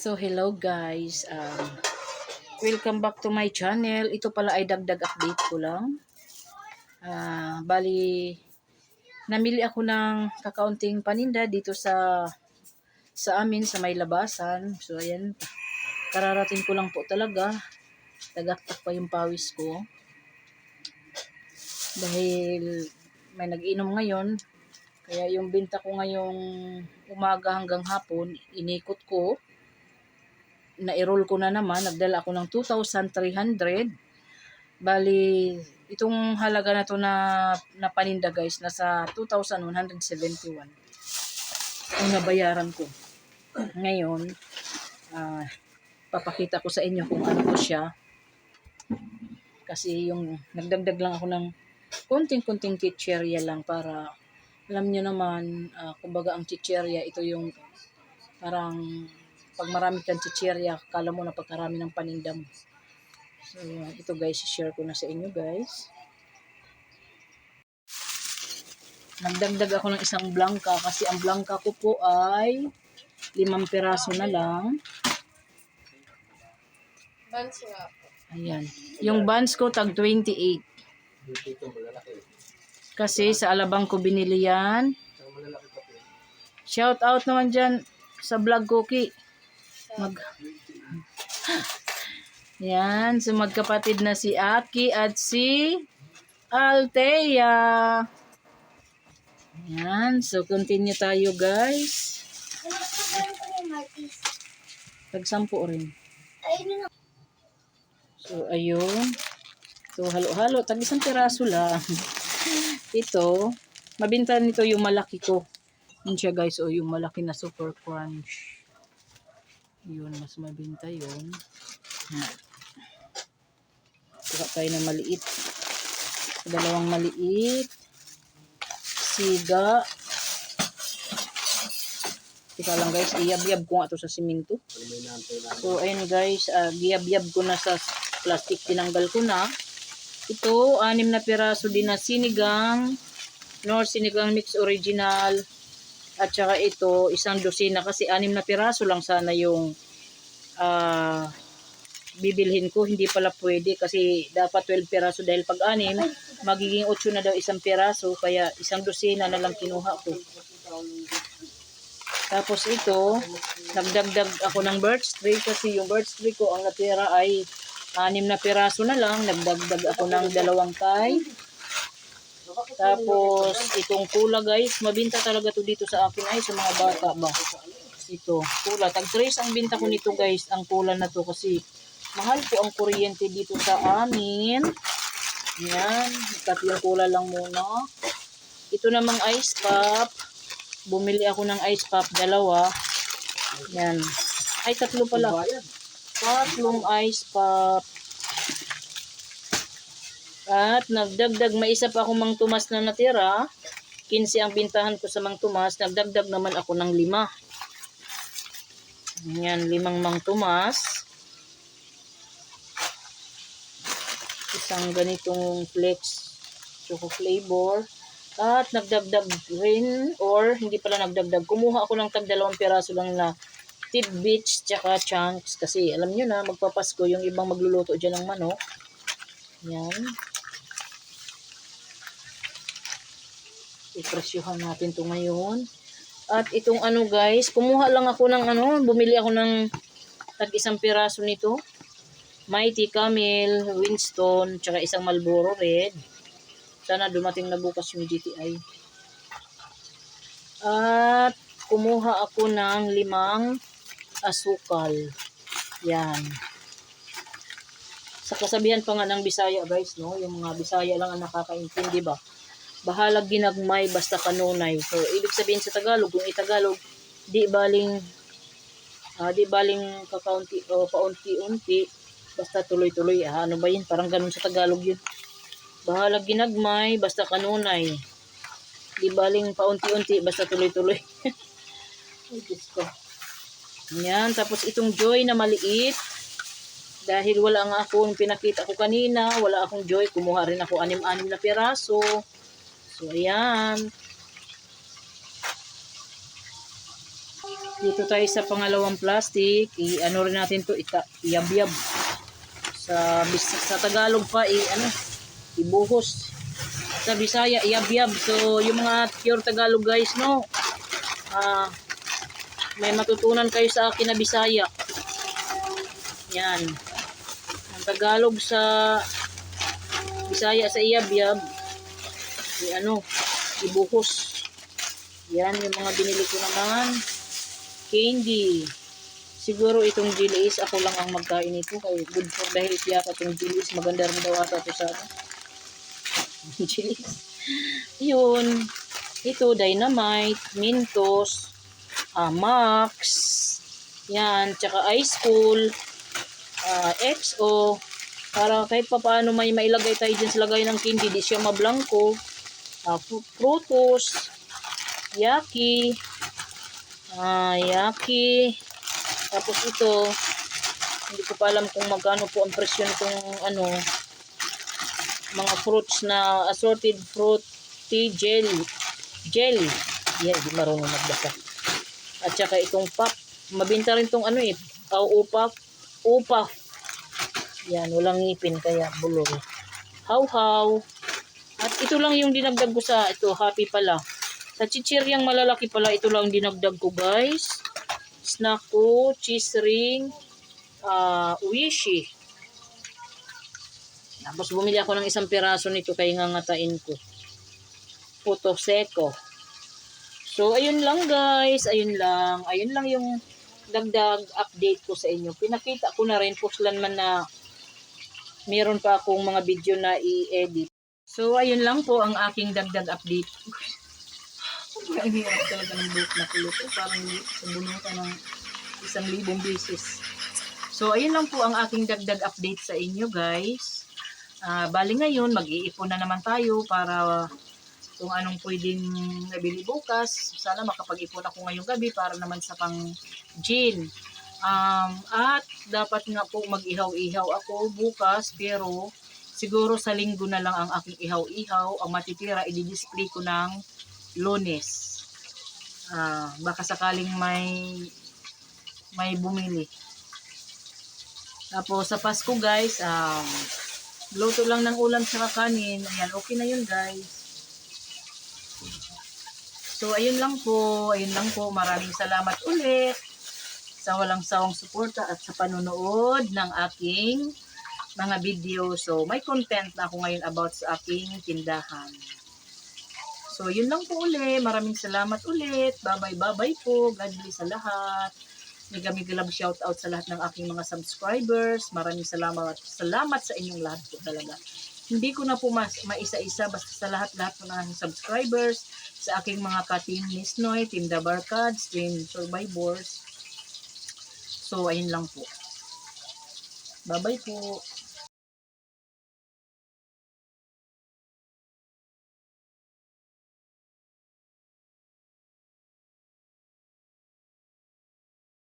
So hello guys, welcome back to my channel. Ito pala ay dagdag update ko lang. Bali, namili ako ng kakaunting paninda dito sa amin sa may labasan. So ayan, kararating ko lang po talaga. Tagaktak pa yung pawis ko. Dahil may nag-inom ngayon. Kaya yung binta ko ngayong umaga hanggang hapon, inikot ko. Na-roll ko na naman, nagdala ako ng 2,300. Bali, itong halaga na to na paninda guys, nasa 2,171 ang nabayaran ko. Ngayon, papakita ko sa inyo kung ano to siya. Kasi yung nagdagdag lang ako ng konting-konting chicherya lang para, alam nyo naman, kumbaga ang chicherya, ito yung parang pag marami kang chichirya, kala mo na pagkarami ng paninda mo. So, ito guys, share ko na sa inyo guys. Nagdagdag ako ng isang blanca kasi ang blanca ko po ay 5 piraso na lang. Buns nga po. Ayan. Yung buns ko tag 28. Kasi sa Alabang ko binili yan. Shout out naman dyan sa vlog Cookie. Yan, so magkapatid na si Aki at si Althea. Yan, so continue tayo guys. Tag-10 rin. So ayun. So halo-halo, tag 1 piraso lang. Ito, mabinta nito yung malaki ko. Yun siya guys, o yung malaki na super crunch. Yun, mas mabinta yun. Kuha tayo ng maliit. Dalawang maliit. Siga. Teka lang guys, iyab-yab ko nga ito sa simento. So ayun guys, iyab-yab ko na sa plastic, tinanggal ko na. Ito, 6 na piraso din na sinigang. Nor sinigang mix original. At saka ito, 1 dosina kasi 6 na piraso lang sana yung bibilhin ko. Hindi pala pwede kasi dapat 12 piraso dahil pag 6, magiging 8 na daw 1 piraso. Kaya 1 dosina na lang kinuha ko. Tapos ito, nagdagdag ako ng birch tree kasi yung birch tree ko ang natira ay 6 na piraso na lang. Nagdagdag ako ng 2 kay. Tapos, itong kula guys, mabinta talaga to dito sa akin ay sa mga bata ba. Ito, kula. Tag-3 ang binta ko nito guys, ang kula na to kasi mahal po ang kuryente dito sa amin. Yan, tatlong kula lang muna. Ito namang ice pop. Bumili ako ng ice pop, 2. Yan. Ay, 3 pala. 3 ice pop. At nagdagdag, may isa pa akong Mang Tomas na natira. 15 ang bintahan ko sa Mang Tomas. Nagdagdag naman ako ng 5. Yan, 5 Mang Tomas. Isang ganitong flex choco flavor. At nagdagdag rin, or hindi pala nagdagdag. Kumuha ako ng tag 2 piraso lang na tidbits tsaka chunks. Kasi alam nyo na, magpapasko yung ibang magluluto dyan ng manok. Yan. Ipresyohan natin to ngayon. At itong ano guys, kumuha lang ako ng bumili ako ng tag 1 piraso nito. Mighty Camel, Winston, tsaka 1 Marlboro Red. Sana dumating na bukas yung GTI. At kumuha ako ng 5 asukal. Yan. Sa kasabihan pa nga ng Bisaya guys, no? Yung mga Bisaya lang ang nakakaintindi ba? Bahalag ginagmay basta kanunay. So, ibig sabihin sa Tagalog, kung itagalog, di baling kakaunti o paunti-unti, basta tuloy-tuloy. Ano ba yun? Parang ganun sa Tagalog yun. Bahalag ginagmay basta kanunay. Di baling paunti-unti, basta tuloy-tuloy. Ay, Diyos ko. Yan. Tapos itong Joy na maliit. Dahil wala nga akong pinakita ko kanina, wala akong Joy, kumuha rin ako 6 na piraso. So, ayan. Dito tayo sa pangalawang plastic. I-ano rin natin to, iyab-yab. Sa Tagalog pa, ibuhos. Sa Bisaya, iyab-yab. So, yung mga pure Tagalog guys, no? May matutunan kayo sa akin na Bisaya. Yan. Ang Tagalog sa Bisaya sa iyab-yab, ibuhos. Yan yung mga binili ko naman. Candy. Siguro itong Jilis, ako lang ang magkain ito. Kaya good for the health yata itong Jilis. Maganda rin daw ata ito sa Jilis. Yun. Ito, Dynamite, Mentos, Max. Yan. Tsaka Ice Cool. XO. Para kahit pa paano may mailagay tayo dyan sa lagay ng candy. Di siya mablangko. Frutos. Yaki. Yaki. Tapos ito, hindi ko pa alam kung magkano po ang presyo nitong mga fruits na assorted fruity jelly. Yeah, di marunong magbasa. At saka itong pop. Mabinta rin itong upap. Yan, walang ngipin kaya bulol. How. At ito lang yung dinagdag ko sa happy pala. Sa chichiryang malalaki pala, ito lang dinagdag ko guys. Snack ko, cheese ring, Uishi. Tapos bumili ako ng isang piraso nito kaya ngangatain ko. Puto Seco. So, ayun lang guys. Ayun lang yung dagdag update ko sa inyo. Pinakita ko na rin, puslan man na meron pa akong mga video na i-edit. So, ayun lang po ang aking dagdag update. Ang hirap talaga ng buhok na kulot. Parang sabunutan ng 1,000 beses. So, ayun lang po ang aking dagdag update sa inyo guys. Bali ngayon, mag-iipon na naman tayo para kung anong pwedeng nabili bukas. Sana makapag-ipon ako ngayong gabi para naman sa pang gin. At dapat nga po mag-ihaw-ihaw ako bukas, pero siguro sa linggo na lang ang aking ihaw-ihaw. Ang matitira, i-display ko ng Lunes. Baka sakaling may bumili. Tapos sa Pasko guys, luto lang ng ulam sa kanin. Ayan, okay na yun guys. So ayun lang po. Maraming salamat ulit sa walang sawang suporta at sa panonood ng aking mga video. So may content na ako ngayon about sa aking tindahan. So, yun lang po ulit. Maraming salamat ulit. Bye-bye po. God bless sa lahat. Mega love shout out sa lahat ng aking mga subscribers. Maraming salamat. Salamat sa inyong lahat po talaga. Hindi ko na po maisa-isa basta sa lahat-lahat po ng aking subscribers, sa aking mga ka-team Nisnoy, Team Dabarkads, Team Survivors. So, ayun lang po. Bye-bye po.